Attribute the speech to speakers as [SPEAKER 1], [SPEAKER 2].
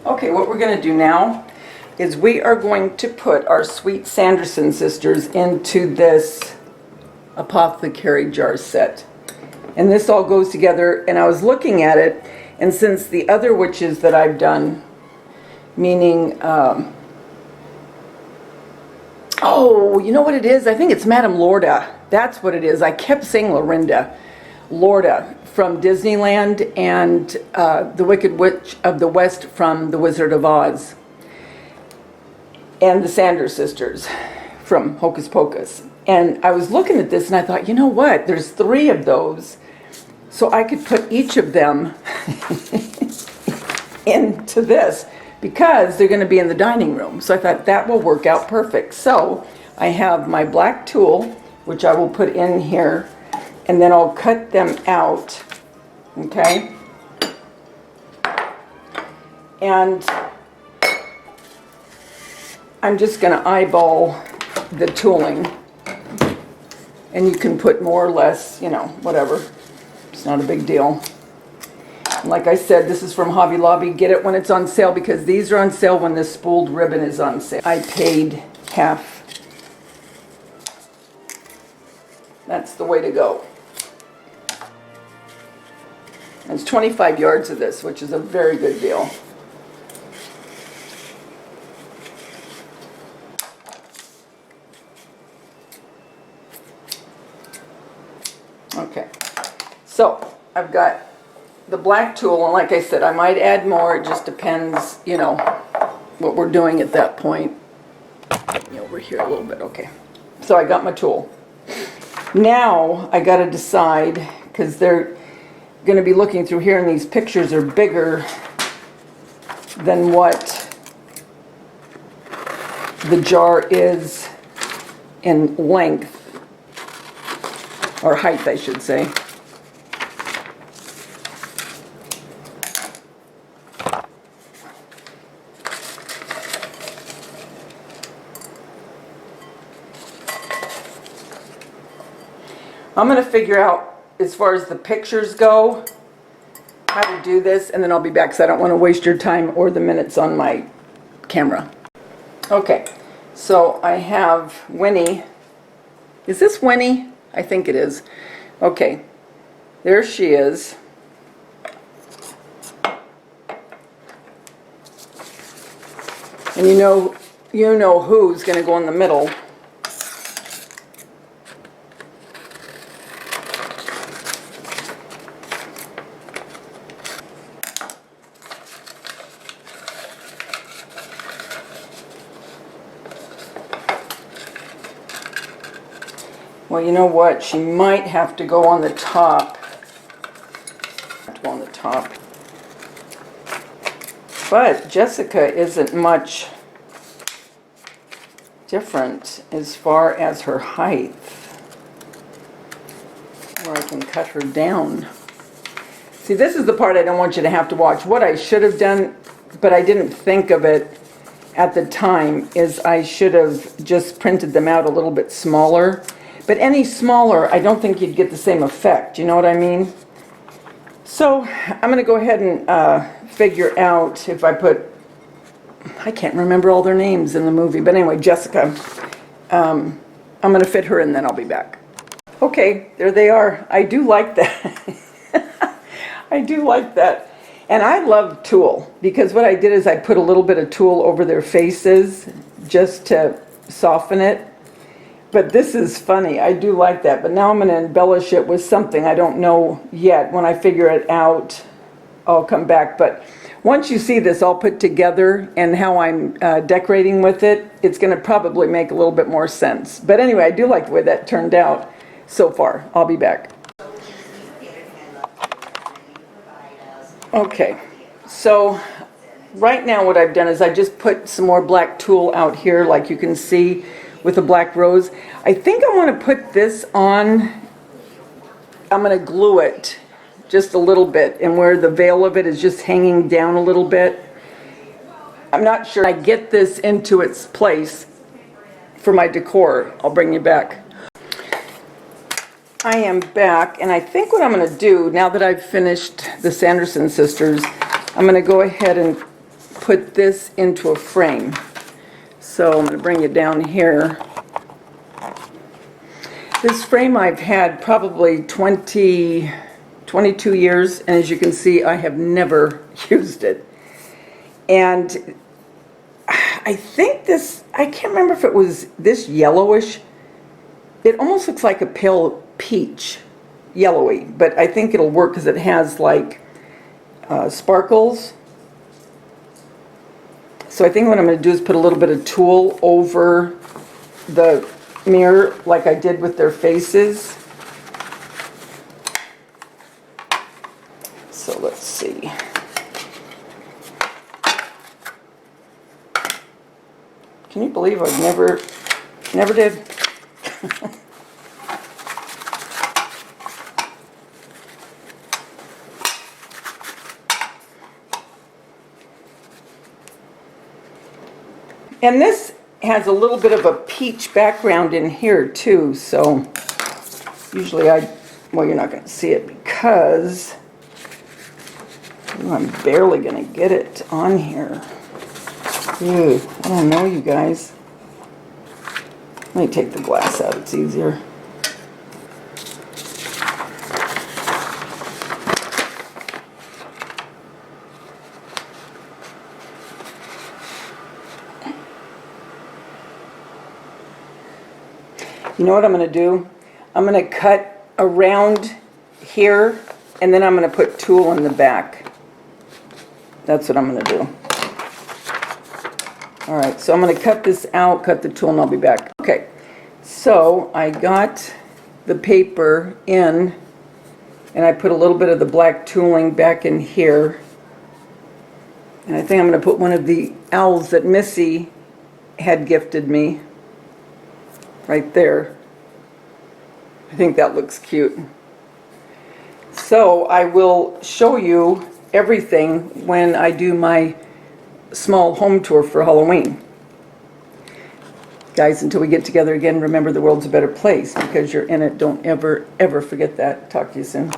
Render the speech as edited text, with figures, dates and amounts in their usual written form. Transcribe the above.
[SPEAKER 1] Okay, what we're going to do now is we are going to put our sweet Sanderson sisters into this apothecary jar set. And this all goes together, and I was looking at it, and since the other witches that I've done, meaning, oh, you know what it is? I think it's Madame Lorda. That's what it is. I kept saying Lorinda. Lorda from Disneyland and the Wicked Witch of the West from The Wizard of Oz. And the Sanders sisters from Hocus Pocus. And I was looking at this and I thought, you know what? There's 3 of those. So I could put each of them into this because they're going to be in the dining room. So I thought that will work out perfect. So I have my black tool, which I will put in here, and then I'll cut them out. Okay? And I'm just going to eyeball the tooling. And you can put more or less, you know, whatever. It's not a big deal. And like I said, this is from Hobby Lobby. Get it when it's on sale because these are on sale when this spooled ribbon is on sale. I paid half. That's the way to go. There's 25 yards of this, which is a very good deal. Okay, so I've got the black tool, and like I said, I might add more. It just depends, you know, what we're doing at that point. Over here a little bit, okay. So I got my tool. Now I got to decide, because they're going to be looking through here, and these pictures are bigger than what the jar is in length. Or height, I should say. I'm going to figure out, as far as the pictures go, how to do this, and then I'll be back because I don't want to waste your time or the minutes on my camera. Okay, so I have Winnie. Is this Winnie? I think it is. Okay, there she is. And you know who's going to go in the middle. Well, you know what? She might have to go on the top. But Jessica isn't much different as far as her height, where I can cut her down. See, this is the part I don't want you to have to watch. What I should have done, but I didn't think of it at the time, is I should have just printed them out a little bit smaller. But any smaller, I don't think you'd get the same effect. You know what I mean? So I'm going to go ahead and figure out if I put, I can't remember all their names in the movie, but anyway, Jessica, I'm going to fit her in, then I'll be back. Okay, there they are. I do like that. I do like that. And I love tulle, because what I did is I put a little bit of tulle over their faces just to soften it. But this is funny. I do like that. But now I'm going to embellish it with something I don't know yet. When I figure it out, I'll come back. But once you see this all put together and how I'm decorating with it, it's going to probably make a little bit more sense. But anyway, I do like the way that turned out so far. I'll be back. Okay. So right now what I've done is I just put some more black tulle out here, like you can see, with a black rose. I think I want to put this on. I'm going to glue it just a little bit, and where the veil of it is just hanging down a little bit. I'm not sure I get this into its place for my decor. I'll bring you back. I am back, and I think what I'm going to do, now that I've finished the Sanderson sisters, I'm going to go ahead and put this into a frame. So I'm going to bring you down here. This frame I've had probably 22 years, and as you can see, I have never used it. And I think this, I can't remember if it was this yellowish. It almost looks like a pale peach, yellowy, but I think it'll work because it has like sparkles. So I think what I'm going to do is put a little bit of tulle over the mirror like I did with their faces. So let's see. Can you believe I've never did? And this has a little bit of a peach background in here too, so usually well, you're not going to see it because I'm barely going to get it on here. Ew, I don't know, you guys. Let me take the glass out, it's easier. You know what I'm going to do? I'm going to cut around here, and then I'm going to put tulle in the back. That's what I'm going to do. Alright, so I'm going to cut this out, cut the tulle, and I'll be back. Okay, so I got the paper in, and I put a little bit of the black tooling back in here. And I think I'm going to put one of the owls that Missy had gifted me right there. I think that looks cute. So I will show you everything when I do my small home tour for Halloween. Guys, until we get together again, remember the world's a better place because you're in it. Don't ever, ever forget that. Talk to you soon.